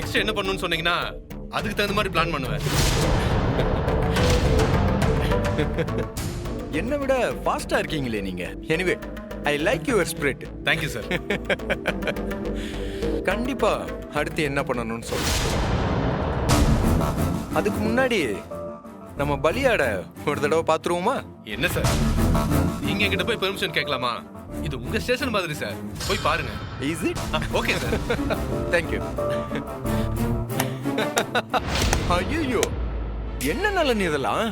Next என்ன பண்ணணும்னு சொன்னீங்கன்னா அதுக்கு தகுந்த மாதிரி பிளான் பண்ணுவேன். என்னை விட ஃபாஸ்டா இருக்கீங்களே நீங்க. Anyway I like your spirit. Thank you sir. கண்டிப்பா அடுத்து என்ன பண்ணணும்னு சொல்லுங்க. அதுக்கு முன்னாடி நம்ம பலியாட ஒரு தடவை பாத்துருவோமா? என்ன சார் நீங்க என்கிட்ட போய் பெர்மிஷன் கேட்கலாமா? இது உங்க ஸ்டேஷன் மாதிரி சார், போய் பாருங்க. Is it? Okay sir. Thank you. ஐயோ என்ன நலன் இதெல்லாம்?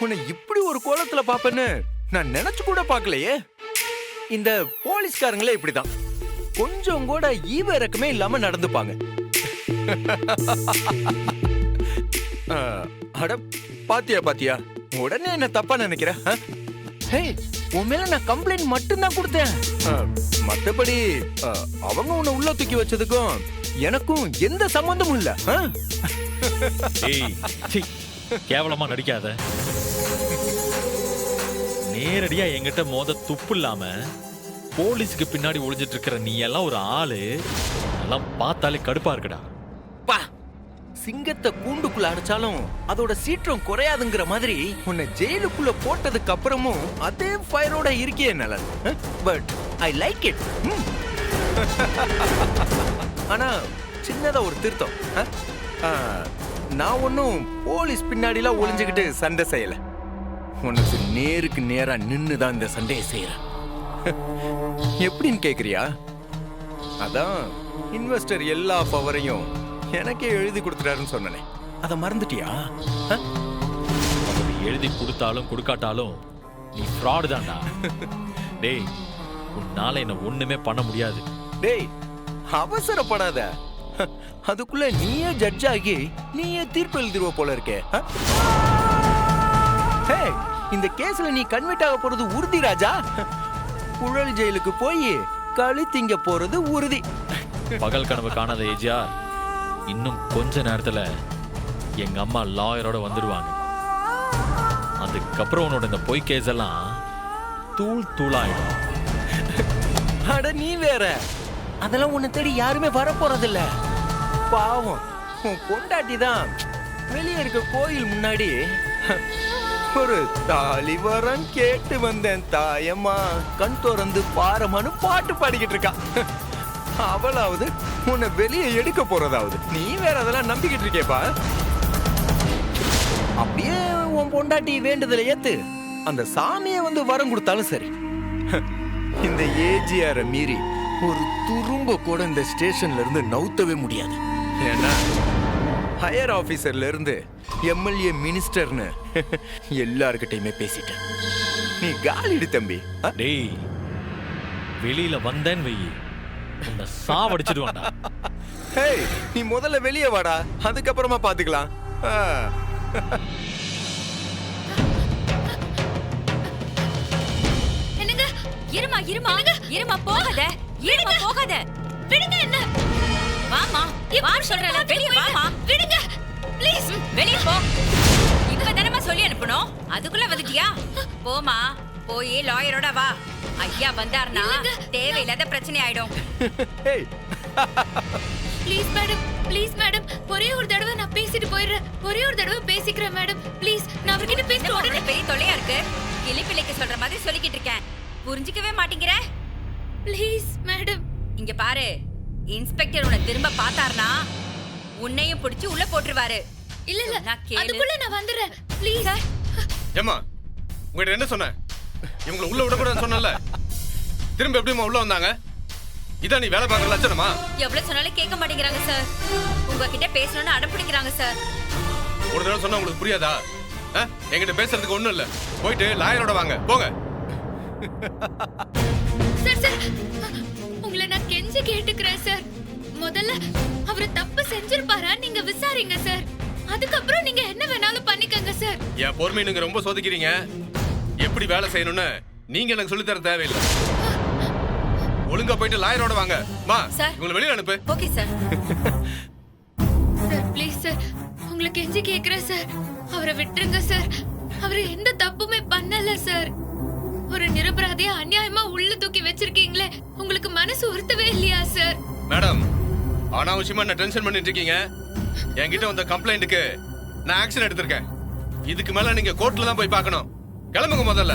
உன்னை இப்படி ஒரு கோலத்துல பாப்பேன்னு நான் நினைச்சு கூட பார்க்கலையே. இந்த போலீஸ்காரங்களே இப்படிதான், கொஞ்சம் கூட ஈவ இறக்கமே இல்லாம நடந்துப்பாங்க. அட பாத்தியா பாத்தியா, உடனே என்ன தப்பா நினைக்கிற? உன் மேல நான் கம்ப்ளைண்ட் மட்டும்தான் கொடுத்தேன். மத்தபடி அவங்க உன்னை உள்ள தூக்கி வச்சதுக்கும் எனக்கும் எந்த சம்பந்தமும் இல்ல. கேவலமா நடிக்காத. நேரடியா என்கிட்ட மோத துப்பு இல்லாம போலீஸுக்கு பின்னாடி ஒளிஞ்சிட்டு இருக்கிற நீ எல்லாம் ஒரு ஆளு, எல்லாம் பார்த்தாலே கடுப்பா இருக்குடா. பா, சிங்கத்தை கூண்டுக்குள்ள அடைச்சாலும் அதோட சீற்றம் குறையாதுங்கிற மாதிரி உன்னை ஜெயிலுக்குள்ள போட்டதுக்கு அப்புறமும் அதே ஃபயரோட இருக்கே நலன். But I like it. ஆனா சின்னதா ஒரு திருத்தம். நான் ஒன்னும் போலீஸ் பின்னாடிலாம் ஒளிஞ்சுக்கிட்டு சண்டை செய்யல. உனக்கு நேருக்கு நேரா நின்னுதான் இந்த சண்டையை செய்யறேன். எப்படின்னு கேக்குறியா? அதான் இன்வெஸ்டர் எல்லா பவரையும் எனக்கே எழுதி கொடுத்துட்டாருன்னு சொன்னனே, அதை மறந்துட்டியா? எழுதி கொடுத்தாலும் கொடுக்காட்டாலும் நீ ஃப்ராடு தான்டா. டேய், உன்னால என்ன ஒண்ணுமே பண்ண முடியாது. டேய் அவசரப்படாத, அதுக்குள்ள நீயே ஜட்ஜ் ஆகி நீயே தீர்ப்பு எழுதிருவ போல இருக்கே. இந்த கேஸ்ல நீ கன்விட் ஆக போறது உறுதி ராஜா. குழல் ஜெயிலுக்கு போய் களி திங்க போறது உறுதி. பகல் கனவு காணாத ஏஜியா, இன்னும் கொஞ்ச நேரத்துல எங்க அம்மா லாயரோட வந்துடுவாங்க. அதுக்கப்புறம் உன்னோட இந்த பொய் கேஸ் எல்லாம் தூள் தூளாயிடும். அட நீ வேற, அதெல்லாம் உன்னை தேடி யாருமே வர போறதில்ல. பாவம் உன் பொண்டாட்டி தான் வெளியே இருக்க கோயில் முன்னாடி ஒரு தாலி வரம் கேட்டு வந்தேன் தாயம்மா கண் திறந்து பாரமானு பாட்டு பாடிக்கிட்டு இருக்கா. அவளாவது உன்னை வெளியே எடுக்க போறதாவது, நீ வேற அதெல்லாம் நம்பிக்கிட்டு இருக்கேப்பா. அப்படியே உன் பொண்டாட்டி வேண்டுதலை ஏத்து அந்த சாமியை வந்து வரம் கொடுத்தாலும் சரி, இந்த ஏஜிஆர மீறி ஒரு துரும்ப கூட இந்த ஸ்டேஷன்ல இருந்து நவுத்தவே முடியாது. ஏன்னா ஹையர் ஆபீசர்ல இருந்து எம்எல்ஏ மினிஸ்டர்னு எல்லார்கிட்டயுமே பேசிட்டேன். நீ காலிடு தம்பி. டேய், வெளியில வந்தேன்னு வெயி உன்னை சாவடிச்சிடுவான்டா. ஹேய், நீ முதல்ல வெளியே வாடா, அதுக்கப்புறமா பாத்துக்கலாம். என்னங்க, இருமா இருமா இருமா, போகாத இருமா, போகாத. விடுங்க என்ன, வாமா வா சொல்றல, வெளிய வாமா, விடுங்க ப்ளீஸ், வெளிய போ. இப்ப தானமா சொல்லி அனுப்பணும், அதுக்குள்ள வந்துட்டியா? போமா, போய் லாயரோட வா. ஐயா வந்தார்னா தேவையில்லாத பிரச்சனை ஆயிடும். ப்ளீஸ் மேடம், ப்ளீஸ் மேடம், ஒரே ஒரு தடவை நான் பேசிட்டு போயிடுறேன். ஒரே ஒரு தடவை பேசிக்கிறேன் மேடம், ப்ளீஸ். நான் அவர்கிட்ட பேசிட்டு உடனே பெரிய தொல்லையா இருக்கு. கிளிப்பிள்ளைக்கு சொல்ற மாதிரி சொல்லிக்கிட்டு இருக்கேன், புரிஞ்சிக்கவே மாட்டேங்கிற. Please madam. இங்க பாரு, இன்ஸ்பெக்டர் உன்னை திரும்ப பார்த்தார்னா உன்னையும் பிடிச்சு உள்ள போட்டுருவாரு. இல்ல இல்ல, அதுக்குள்ள நான் வந்துறேன் ப்ளீஸ். ஏமா உங்ககிட்ட என்ன சொன்னேன்? இவங்களை உள்ள விட கூடாதுன்னு சொன்னல, திரும்ப எப்படிமா உள்ள வந்தாங்க? இதான் நீ வேலை பார்க்கற லட்சணமா? எவ்வளவு சொன்னாலும் கேட்க மாட்டேங்கிறாங்க சார். உங்ககிட்ட பேசணும்னு அடம்பிடிக்கிறாங்க சார். ஒரு தடவை சொன்னா உங்களுக்கு புரியாதா? என்கிட்ட பேசுறதுக்கு ஒண்ணும் இல்ல, போயிட்டு லாயரோட வாங்க, போங்க. சார் சார், உங்களை நான் கெஞ்சி கேட்டுக்கிறேன் சார். முதல்ல அவரு தப்பு செஞ்சிருப்பாரா நீங்க விசாரிங்க சார். அதுக்கப்புறம் நீங்க என்ன வேணாலும் பண்ணிக்கங்க சார். என் பொறுமை நீங்க ரொம்ப சோதிக்கிறீங்க. எப்படி வேலை செய்யணும்னு நீங்க எனக்கு சொல்லி தர தேவையில்லை. ஒழுங்கா போயிட்டு லாயரோட வாங்க. மா, இவங்களை வெளியில அனுப்பு. Okay sir. Sir please sir, உங்களை கெஞ்சி கேக்குறேன் சார். அவரை விட்டுருங்க சார். அவரு எந்த தப்புமே பண்ணல சார். ஒரு நிரபராதியா அநியாயமா உள்ள தூக்கி வச்சிருக்கீங்களே, உங்களுக்கு மனசு உறுத்தவே இல்லையா சார்? மேடம், அனாவசியமா என்ன டென்ஷன் பண்ணிட்டு இருக்கீங்க. என்கிட்ட வந்த கம்ப்ளைண்ட்டுக்கு நான் ஆக்ஷன் எடுத்திருக்கேன். இதுக்கு மேல நீங்க கோர்ட்ல தான் போய் பார்க்கணும். கிளம்புங்க முதல்ல.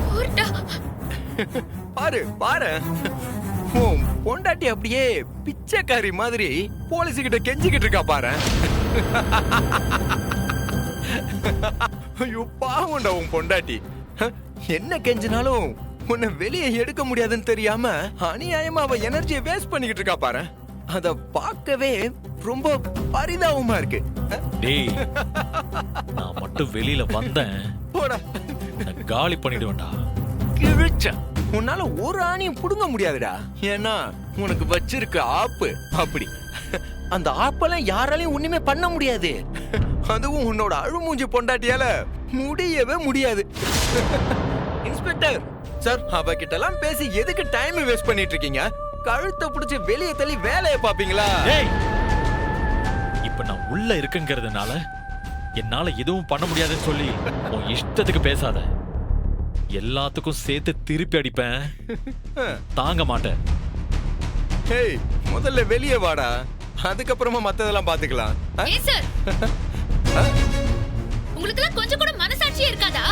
கோர்ட்டா? பாரு பாரு, உன் பொண்டாட்டி அப்படியே பிச்சைக்காரி மாதிரி போலீஸ் கிட்ட கெஞ்சிக்கிட்டு இருக்கா பாரு. ஐயோ பாவம்டா உன் பொண்டாட்டி. என்ன கெஞ்சினாலும் உன்னை வெளியே எடுக்க முடியாதுன்னு தெரியாம அநியாயமா அவ எனர்ஜியை வேஸ்ட் பண்ணிக்கிட்டு இருக்கா பாரு. அத பார்க்கவே ரொம்ப பரிதாபமா இருக்கு. டேய், நான் மட்டும் வெளியில வந்தேன், போடா, நான் காலி பண்ணிடுவேன்டா. கிழிச்ச உன்னால ஒரு ஆணியும் புடுங்க முடியாதுடா. ஏன்னா உனக்கு வச்சிருக்க ஆப்பு அப்படி. அந்த ஆப்பெல்லாம் யாராலையும் ஒண்ணுமே பண்ண முடியாது. அதுவும் உன்னோட அழுமூஞ்சி பொண்டாட்டியால முடியவே முடியாது. இன்ஸ்பெக்டர் சார், அவகிட்ட எல்லாம் பேசி எதுக்கு டைம் வேஸ்ட் பண்ணிட்டு இருக்கீங்க? கழுத்தை பிடிச்சு வெளியே தள்ளி வேலையை பாப்பீங்களா? டேய், இப்ப நான் உள்ள இருக்குங்கிறதுனால என்னால எதுவும் பண்ண முடியாதுன்னு சொல்லி உன் இஷ்டத்துக்கு பேசாத. எல்லாத்துக்கும் சேர்த்து திருப்பி அடிப்பேன், தாங்க மாட்டேன். ஹேய், முதல்ல வெளியே வாடா, அதுக்கப்புறமா மத்ததெல்லாம் பாத்துக்கலாம். ஏன் சார், உங்களுக்கெல்லாம் கொஞ்சம் கூட மனசாட்சியே இருக்காதா?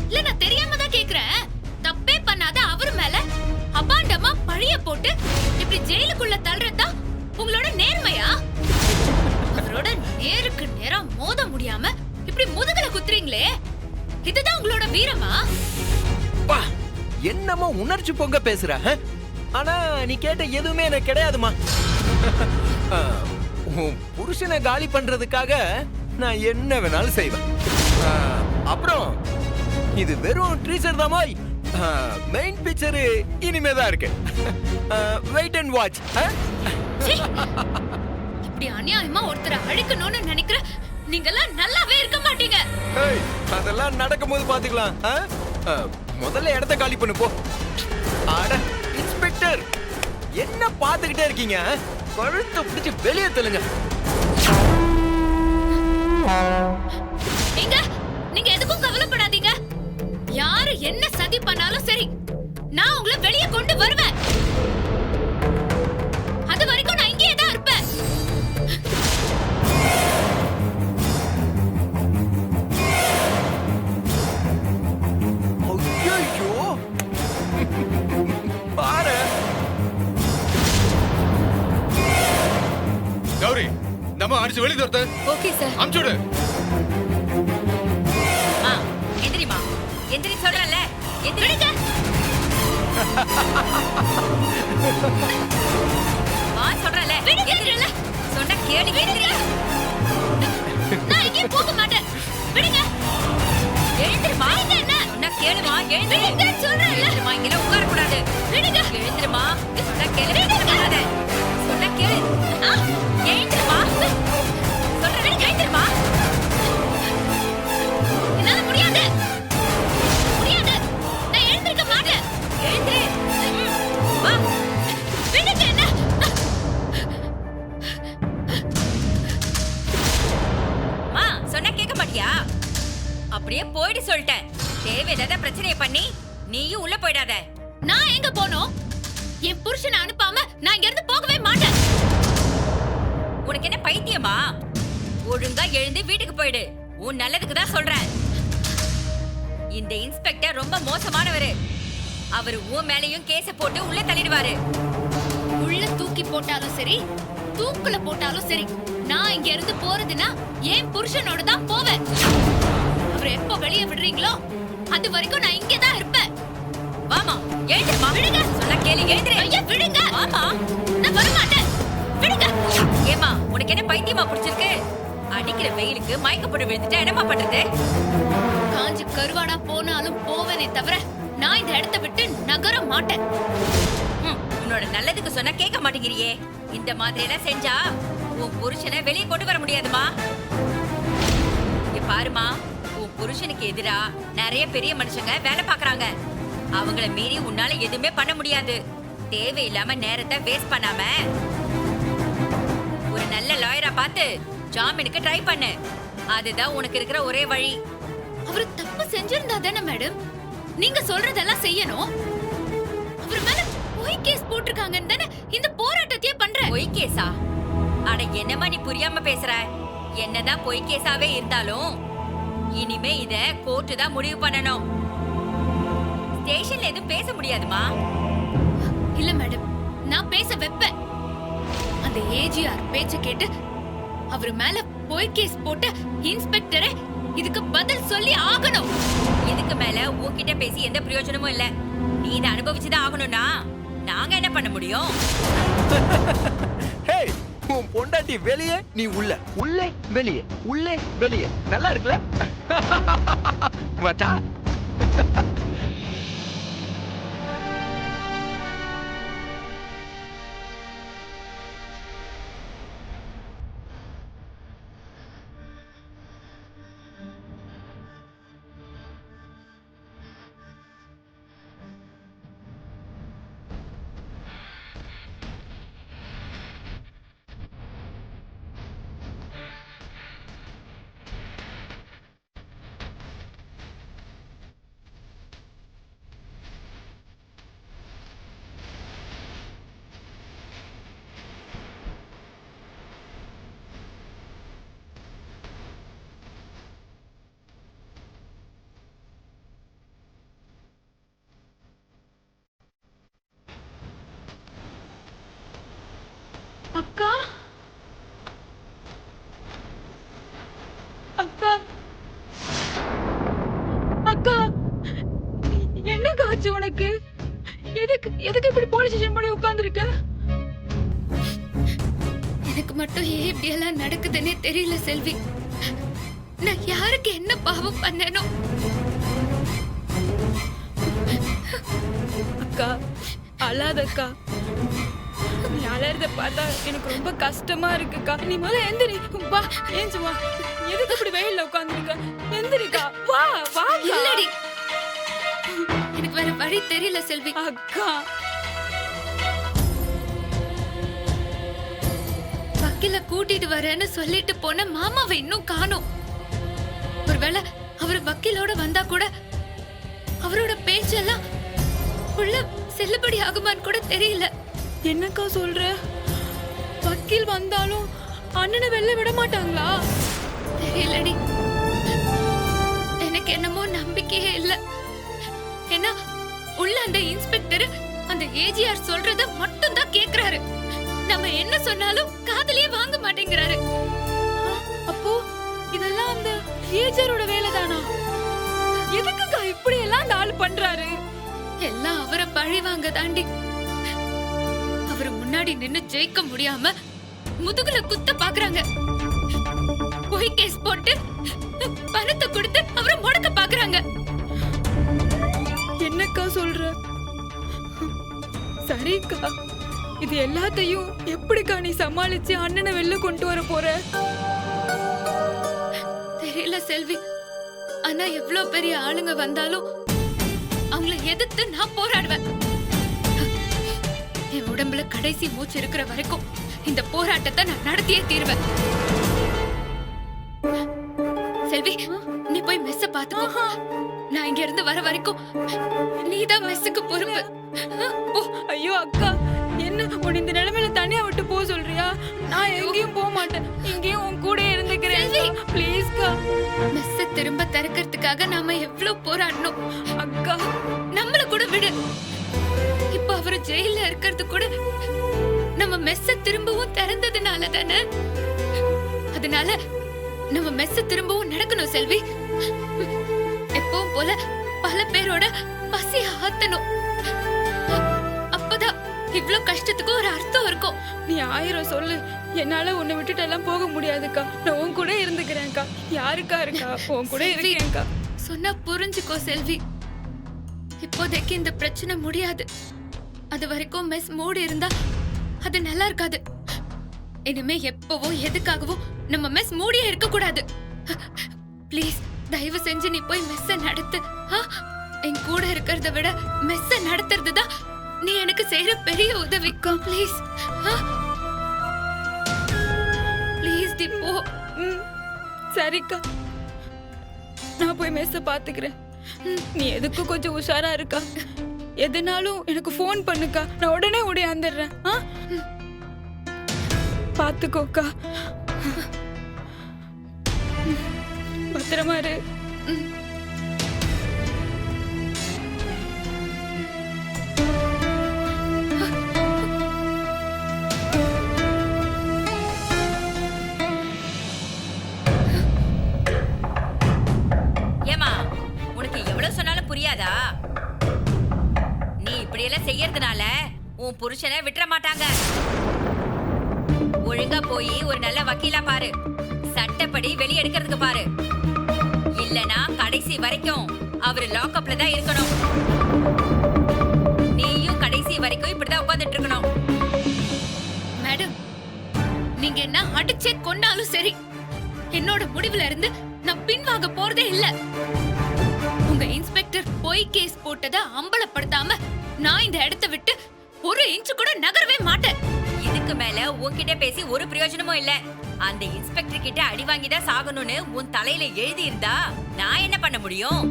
இல்ல நான் தெரியாம தான் கேக்குறேன். தப்பே பண்ணாத அவர் மேல அபாண்டமா பழிய போட்டு இப்படி ஜெயிலுக்குள்ள தள்ளுறதா உங்களோட நேர்மையா? அவரோட நேருக்கு நேரா மோத முடியாம இப்படி முதுகுல குத்துறீங்களே, இதுதான் உங்களோட வீரமா? பா, என்னமோ உணர்ச்சி பொங்க பேசுற. ஆனா நீ கேட்ட எதுவுமே எனக்கு கிடையாதுமா. உன் புருஷனை காலி பண்றதுக்காக நான் என்ன வேணாலும் செய்வேன். அப்புறம் இது வெறும் ட்ரீசர் தான் போய், மெயின் பிக்சர் இனிமே தான் இருக்கு. Wait and watch. சீ! இப்படி அநியாயமா ஒருத்தரை அழிக்கணும்னு நினைக்கிற நீங்கெல்லாம் நல்லாவே இருக்க மாட்டீங்க. அதெல்லாம் நடக்கும்போது பாத்துக்கலாம். முதல்ல இடத்த காலி பண்ணு போ. அட இன்ஸ்பெக்டர், என்ன பாத்துக்கிட்டே இருக்கீங்க? கழுத்தை பிடிச்சு வெளியே தள்ளுங்க. நீங்க எதுக்கும் கவலைப்படாதீங்க. யாரு என்ன சதி பண்ணாலும் சரி, நான் உங்களை வெளியே கொண்டு வருவேன். அது வரைக்கும் நான் இங்கேயே தான் இருப்பேன். ஐயோ, பாரு கௌரி, நம்ம அடிச்சு வெளியே தரத்த ஓகே சார். அமுச்சுடு. எந்திரிமா, எந்திரி சொல்றல. எந்திரிங்க. வா சொல்றல. எந்திரில. சொன்ன கேளு, எந்திரி. நான் எங்கேயும் போக மாட்டேன். விடுங்க. எழுந்திருமா. என்ன சொன்ன கேளுமா. எழுந்திருங்க சொல்றல. எழுந்திருமா, இங்க உட்கார கூடாது. விடுங்க. எழுந்திருமா. சொன்ன கேளு. விடுங்க. சொன்ன கேளு. எழுந்திருமா. சொல்றல, எழுந்திருமா. என்னால முடியாது. முடியாது. நான் எழுந்திருக்க மாட்டேன். எழுந்திரு. வா. விடுங்க என்ன. மா, சொன்னா கேட்க மாட்டியா? அப்படியே போயிடு சொல்லிட்டேன். தேவையில்லாத பிரச்சனையை பண்ணி நீயும் உள்ள போயிடாத. நான் எங்க போனோம்? என் புருஷனை அனுப்பாம நான் இங்க இருந்து போகவே மாட்டேன். உனக்கு என்ன பைத்தியமா? ஒழுங்கா எழுந்து வீட்டுக்கு போயிடு. உன் நல்லதுக்கு தான் சொல்றேன். இந்த இன்ஸ்பெக்டர் ரொம்ப மோசமானவரு. அவரு உன் மேலயும் கேஸ போட்டு உள்ள தள்ளிடுவாரு. உள்ள தூக்கி போட்டாலும் சரி, தூக்குல போட்டாலும் சரி, நான் இங்க இருந்து போறதுன்னா என் புருஷனோட தான் போவேன். அவர் எப்ப வெளியே விடுறீங்களோ அது வரைக்கும் நான் இங்கே தான் இருப்பேன். வாமா, எழுந்திருமா. விடுங்க. சொன்னா கேளு, எழுந்திரு. ஐயா விடுங்க. வாமா. நான் வர மாட்டேன். விடுங்க. ஏமா, உனக்கு என்ன பைத்தியமா பிடிச்சிருக்கு? அடிக்கிற வெயிலுக்கு மயக்க போட்டு விழுந்துட்டா என்னமா பண்றது? காஞ்சி கருவாடா போனாலும் போவேனே தவிர நான் இந்த இடத்தை விட்டு நகர மாட்டேன். உன்னோட நல்லதுக்கு சொன்னா கேட்க மாட்டேங்கிறியே. இந்த மாதிரி எல்லாம் செஞ்சா உன் புருஷனை வெளியே கொண்டு வர முடியாதுமா. பாருமா, உன் புருஷனுக்கு எதிரா நிறைய பெரிய மனுஷங்க வேலை பாக்குறாங்க. அவங்கள மீறி உன்னால எதுவுமே பண்ண முடியாது. தேவையில்லாம நேரத்தை வேஸ்ட் பண்ணாம ஒரு நல்ல லாயரா பார்த்து ஜாமீனுக்கு ட்ரை பண்ணு. அதுதான் உனக்கு இருக்கிற ஒரே வழி. அவரு தப்பு செஞ்சிருந்தா தானே மேடம் நீங்க சொல்றதெல்லாம் செய்யணும்? அவர் மேல பொய் கேஸ் போட்டிருக்காங்கன்னு தானே இந்த போராட்டம் கேஸா? அட என்னம்மா நீ புரியாம பேசுற? என்னதான் பொய் கேஸாவே இருந்தாலும் இனிமே இத கோர்ட்டு தான் முடிவு பண்ணணும். ஸ்டேஷன்ல எதுவும் பேச முடியாதுமா. இல்ல மேடம், நான் பேச வைப்பேன். அந்த ஏஜிஆர் பேச்ச கேட்டு அவர் மேல பொய் கேஸ் போட்டு இன்ஸ்பெக்டரை இதுக்கு பதில் சொல்லி ஆகணும். இதுக்கு மேல உன்கிட்ட பேசி எந்த பிரயோஜனமும் இல்ல. நீ இதை அனுபவிச்சுதான் ஆகணும்னா நாங்க என்ன பண்ண முடியும்? ஹே, உன் பொண்டாட்டி வெளியே, நீ உள்ள. உள்ளே வெளியே, உள்ளே வெளியே. நல்லா இருக்குல்ல? மச்சா. அக்கா, அக்கா, அக்கா, என்ன காச்சு உனக்கு? எதுக்கு இப்படி போலீஸ் ஸ்டேஷன் பண்ணி உட்கார்ந்திருக்க? எனக்கு மட்டும் ஏன் இப்படி எல்லாம் நடக்குதுன்னே தெரியல செல்வி. நான் யாருக்கு என்ன பாவம் பண்ணேனோ? அக்கா, அழாதக்கா. நீ அலறத பார்த்தா எனக்கு ரொம்ப கஷ்டமா இருக்குக்கா. நீ முதல்ல எந்திரி. வா, ஏஞ்சு வா. எதுக்கு இப்படி வெயில்ல உட்கார்ந்திருக்க? எந்திரிக்கா. வா வா. இல்லடி, எனக்கு வேற வழி தெரியல செல்வி. அக்கா, வக்கீல கூட்டிட்டு வரேன்னு சொல்லிட்டு போன மாமாவை இன்னும் காணோம். ஒருவேளை அவர் வக்கீலோட வந்தா கூட அவரோட பேச்செல்லாம் உள்ள செல்லுபடி ஆகுமான்னு கூட தெரியல. என்னக்கா சொல்ற? வக்கீல் வந்தாலும் அண்ணனை வெளில விட மாட்டாங்களா? தெரியலடி, எனக்கு என்னமோ நம்பிக்கையே இல்ல. ஏன்னா உள்ள அந்த இன்ஸ்பெக்டர் அந்த ஏஜிஆர் சொல்றத மட்டும் தான் கேக்குறாரு. நம்ம என்ன சொன்னாலும் காதுலயே வாங்க மாட்டேங்கிறாரு. அப்போ இதெல்லாம் அந்த ஏஜரோட வேலைதானா? எதுக்குக்கா இப்படி எல்லாம் அந்த ஆள் பண்றாரு? எல்லாம் அவரை பழி வாங்க தாண்டி. அவரு முன்னாடி நின்னு ஜெயிக்க முடியாம முதுகுல குத்த பாக்குறாங்க. பொய் கேஸ் போட்டு பணத்தை கொடுத்து அவரை முடக்க பாக்குறாங்க. என்னக்கா சொல்ற? சரிக்கா, இது எல்லாத்தையும் எப்படிக்கா நீ சமாளிச்சு அண்ணனை வெளில கொண்டு வர போற? தெரியல செல்வி. ஆனா எவ்வளவு பெரிய ஆளுங்க வந்தாலும் அவங்கள எதிர்த்து நான் போராடுவேன். என் உடம்புல கடைசி மூச்சு இருக்கிற வரைக்கும் இந்த போராட்டத்தை நான் நடத்தியே தீர்வேன். செல்வி, நீ போய் மெஸ்ஸ பாத்துக்கோ. நான் இங்க இருந்து வர வரைக்கும் நீதான் மெஸ்ஸுக்கு பொறுப்பு. போ. ஐயோ அக்கா, என்ன உன் இந்த நிலைமையில தனியா விட்டு போக சொல்றியா? நான் எங்கேயும் போக மாட்டேன். இங்கேயும் உன் கூட இருந்துக்கிறேன். ப்ளீஸ்க்கா. மெஸ்ஸ திரும்ப திறக்கிறதுக்காக நாம எவ்வளவு போராடணும். அக்கா, நம்மள கூட விடு. இப்ப அவரு ஜெயில இருக்கிறது கூட நம்ம மெஸ்ஸ திரும்பவும் திறந்ததுனால தானே. அதனால நம்ம மெஸ்ஸ திரும்பவும் நடக்கணும் செல்வி. எப்பவும் போல பல பேரோட பசி ஆத்தணும். அப்பதான் இவ்ளோ கஷ்டத்துக்கு ஒரு அர்த்தம் இருக்கும். நீ 1000 சொல்லு, என்னால உன்னை விட்டுட்டு எல்லாம் போக முடியாதுக்கா. நான் உன் கூட இருந்துக்கிறேன்க்கா. யாருக்கா இருக்கா? உன் கூட இருக்கேன்க்கா. சொன்னா புரிஞ்சுக்கோ செல்வி. இப்போதைக்கு இந்த பிரச்சனை முடியாது. அது வரைக்கும் மெஸ் மூடி இருந்தா அது நல்லா இருக்காது. இனிமே எப்பவோ எதுக்காகவோ நம்ம மெஸ் மூடியே இருக்க கூடாது. ப்ளீஸ், தயவு செஞ்சு நீ போய் மெஸ்ஸ நடத்து. என் கூட இருக்கிறத விட மெஸ்ஸ நடத்துறது தான் நீ எனக்கு செய்யற பெரிய உதவிக்கா. ப்ளீஸ் ப்ளீஸ் டி போ. சரிக்கா, நான் போய் மெஸ்ஸ பாத்துக்கிறேன். நீ எதுக்கும் கொஞ்சம் உஷாரா இருக்கா? எதுனாலும் எனக்கு ஃபோன் பண்ணுக்கா. நான் உடனே ஓடியாந்துடுறேன். பாத்துக்கோக்கா. பத்திரமா இரு. ஏமா உனக்கு எவ்வளவு சொன்னாலும் புரியாதா? நீ இப்படியெல்லாம் செய்யறதுனால உன் புருஷனை விட்டுற மாட்டாங்க. ஒழுங்கா போய் ஒரு நல்ல வக்கீலா பாரு, சட்டப்படி வெளிய எடுக்கிறதுக்கு பாரு. இல்லனா கடைசி வரைக்கும் அவரு லாக்அப்ல தான் இருக்கணும். நீயும் கடைசி வரைக்கும் இப்படிதான் உட்கார்ந்துட்டு இருக்கணும். மேடம், நீங்க என்ன அடிச்சே கொன்னாலும் சரி, என்னோட முடிவுல இருந்து நான் பின்வாங்க போறதே இல்ல. உங்க இன்ஸ்பெக்டர் பொய் கேஸ் போட்டதை அம்பலப்படுத்தாம நான் இந்த இடத்தை விட்டு ஒரு இன்ச்சு கூட நகரவே மாட்டேன். இதுக்கு மேல உன்கிட்ட பேசி ஒரு பிரயோஜனமும் இல்ல. அந்த இன்ஸ்பெக்டர் கிட்ட அடி வாங்கிதான் சாகணும்னு உன் தலையில எழுதி இருந்தா நான் என்ன பண்ண முடியும்?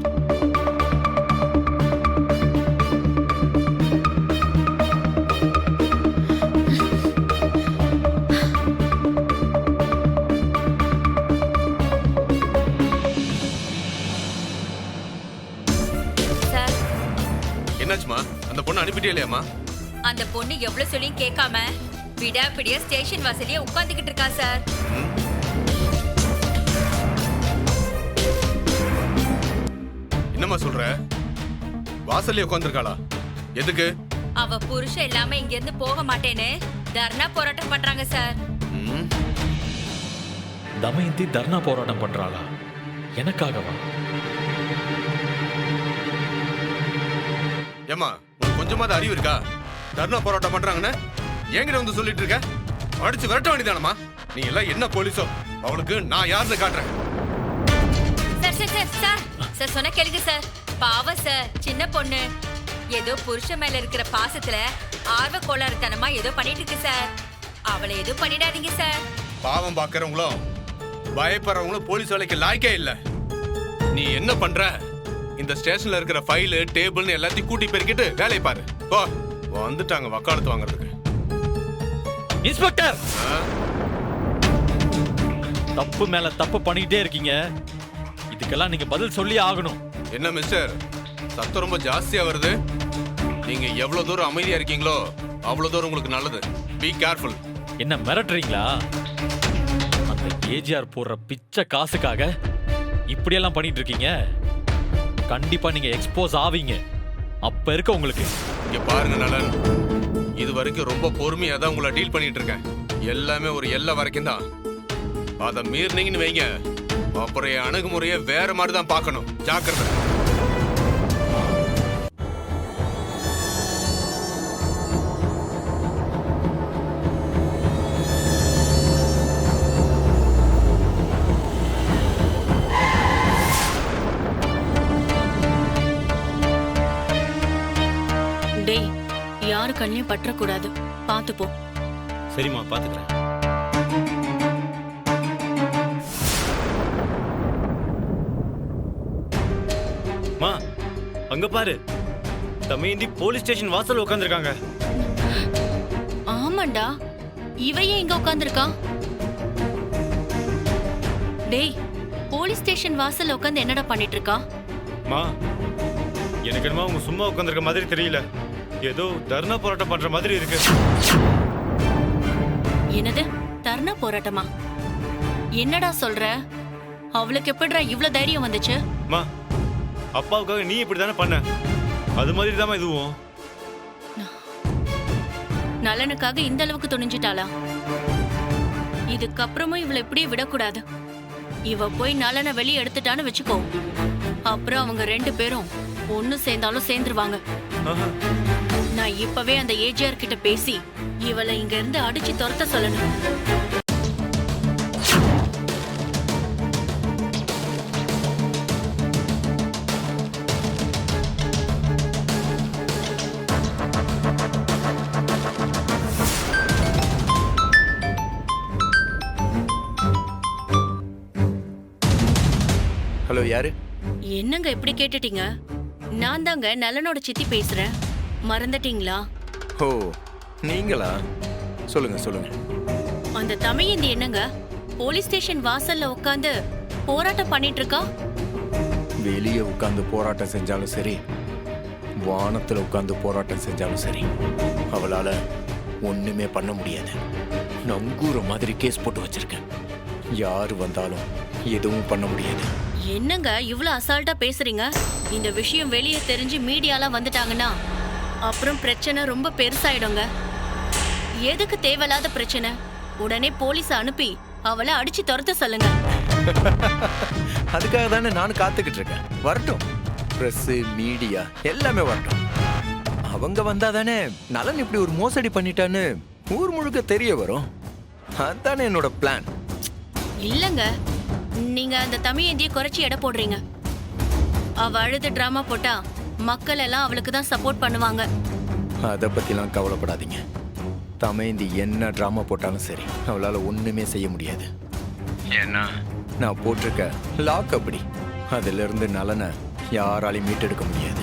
சார், என்னாச்சுமா? அந்த பொண்ணு அனுப்பிட்டே இல்லையாமா? அந்த பொண்ணு எவ்வளவு சொல்லியும் கேட்காம விடாப்பிடியா ஸ்டேஷன் வாசலியே உட்கார்ந்துகிட்டு இருக்கா சார். என்னம்மா சொல்ற? வாசல்லே உட்கார்ந்திருக்காளா? எதுக்கு? அவ புருஷன் இல்லாம இங்க இருந்து போக மாட்டேன்னு தர்ணா போராட்டம் பண்றாங்க சார். ம். தமயந்தி தர்ணா போராட்டம் பண்றாளா? எனக்காகவா? ஏம்மா, உனக்கு கொஞ்சமாவது அறிவு இருக்கா? தர்ணா போராட்டம் பண்றாங்கன்னு என்கிட்ட வந்து சொல்லிட்டு இருக்க? அடிச்சு விரட்ட வேண்டியதானம்மா? நீ எல்லாம் என்ன போலீஸோ அவளுக்கு நான் யாருன்னு காட்டுறேன். Sir sir sir sir sir சொன்ன கேளுங்க சார். பாவம் சார், சின்ன பொண்ணு ஏதோ புருஷன் மேல இருக்கிற பாசத்துல ஆர்வ கோளாறுத்தனமா ஏதோ பண்ணிட்டு இருக்கு சார். அவளை எதுவும் பண்ணிடாதீங்க சார். பாவம் பாக்குறவங்களும் பயப்படுறவங்களும் போலீஸ் வேலைக்கு லாய்க்கே இல்ல. நீ என்ன பண்ற? இந்த ஸ்டேஷன்ல இருக்கிற ஃபைலு டேபிள்னு எல்லாத்தையும் கூட்டி பெருக்கிட்டு வேலையை பாரு. போ. வந்துட்டாங்க வக்காலத்து வாங்குறதுக்கு. இன்ஸ்பெக்டர், ஆ? தப்பு மேல தப்பு பண்ணிட்டே இருக்கீங்க. இதுக்கெல்லாம் நீங்க பதில் சொல்லி ஆகணும். என்ன மிஸ்டர், சத்தம் ரொம்ப ஜாஸ்தியா வருது. நீங்க எவ்வளவு தூரம் அமைதியா இருக்கீங்களோ அவ்வளவு தூரம் உங்களுக்கு நல்லது. Be careful. என்ன மிரட்டுறீங்களா? அந்த ஏஜிஆர் போடுற பிச்சை காசுக்காக இப்படியெல்லாம் பண்ணிட்டு இருக்கீங்க. கண்டிப்பா நீங்க எக்ஸ்போஸ் ஆவீங்க. அப்ப இருக்க உங்களுக்கு. இங்க பாருங்க நலன், இது வரைக்கும் ரொம்ப பொறுமையா தான் உங்களை டீல் பண்ணிட்டு இருக்கேன். எல்லாமே ஒரு எல்லை வரைக்கும் தான். அதை மீறினீங்கன்னு வைங்க, அப்புறம் என் அணுகுமுறையை வேற மாதிரி தான் பார்க்கணும். ஜாக்கிரதை. டேய், யாரு கண்ணையும் பற்றக்கூடாது. பாத்து போ. சரிம்மா, பாத்துக்கிறேன். மா, அங்க பாரு, தமயந்தி போலீஸ் ஸ்டேஷன் வாசல்ல உட்கார்ந்திருக்காங்க. ஆமாண்டா, இவையே இங்க உட்கார்ந்திருக்கா? டேய், போலீஸ் ஸ்டேஷன் வாசல்ல உட்கார்ந்து என்னடா பண்ணிட்டு இருக்கா? மா, எனக்கு என்னமோ அவங்க சும்மா உட்கார்ந்திருக்க மாதிரி தெரியல. ஏதோ தர்ணா போராட்டம் பண்ற மாதிரி இருக்கு. என்னது தர்ணா போராட்டமா? என்னடா சொல்ற? அவளுக்கு எப்படிடா இவ்ளோ தைரியம் வந்துச்சு? மா, அப்பாவுக்காக நீ இப்படிதானே பண்ண, அது மாதிரி தான் இதுவும். நலனுக்காக இந்த அளவுக்கு துணிஞ்சிட்டாளா? இதுக்கப்புறமும் இவளை இப்படியே விடக்கூடாது. இவ போய் நலனை வெளியே எடுத்துட்டான்னு வச்சுக்கோ, அப்புறம் அவங்க 2 பேரும் ஒண்ணு சேர்ந்தாலும் சேர்ந்துருவாங்க. ஆஹா. நான் இப்பவே அந்த ஏஜிஆர் கிட்ட பேசி இவளை இங்க இருந்து அடிச்சு துரத்த சொல்லணும். ஹலோ, யாரு? என்னங்க இப்படி கேட்டுட்டீங்க? நான் தாங்க நலனோட சித்தி பேசுறேன். மறந்துட்டீங்களா? ஓ, நீங்களா? சொல்லுங்க சொல்லுங்க. அந்த அந்த தமையந்தி என்னங்க போலீஸ் ஸ்டேஷன் வாசல்ல உட்காந்து போராட்டம் பண்ணிட்டு இருக்கா? வெளியே உட்காந்து போராட்டம் செஞ்சாலும் சரி, வானத்துல உட்காந்து போராட்டம் செஞ்சாலும் சரி, அவளால ஒண்ணுமே பண்ண முடியாது. நங்கூர மாதிரி கேஸ் போட்டு வச்சிருக்கேன். யாரு வந்தாலும் எதுவும் பண்ண முடியாது. என்னங்க இவ்ளோ அசால்ட்டா பேசுறீங்க? இந்த விஷயம் வெளியே தெரிஞ்சு மீடியாலாம் வந்துட்டாங்கன்னா அப்புறம் பிரச்சனை ரொம்ப பெருசாயிடுங்க. எதுக்கு தேவையில்லாத பிரச்சனை? உடனே போலீஸ் அனுப்பி அவளை அடிச்சு துரத்த சொல்லுங்க. அதுக்காக தானே நானும் காத்துக்கிட்டு இருக்கேன். வரட்டும், பிரஸ் மீடியா எல்லாமே வரட்டும். அவங்க வந்தா தானே நலன் இப்படி ஒரு மோசடி பண்ணிட்டான்னு ஊர் முழுக்க தெரிய வரும். அதுதானே என்னோட பிளான். இல்லங்க, நீங்க அந்த தமையந்தியை குறைச்சி எடை போடுறீங்க. அவ அழுது டிராமா போட்டா மக்கள் எல்லாம் அவளுக்கு தான் சப்போர்ட் பண்ணுவாங்க. அதை பத்திலாம் கவலைப்படாதீங்க. தமைந்தி என்ன டிராமா போட்டாலும் சரி, அவளால ஒண்ணுமே செய்ய முடியாது. ஏன்னா நான் போட்டிருக்க லாக் அப்படி. அதுல இருந்து நலனை யாராலையும் மீட்டெடுக்க முடியாது.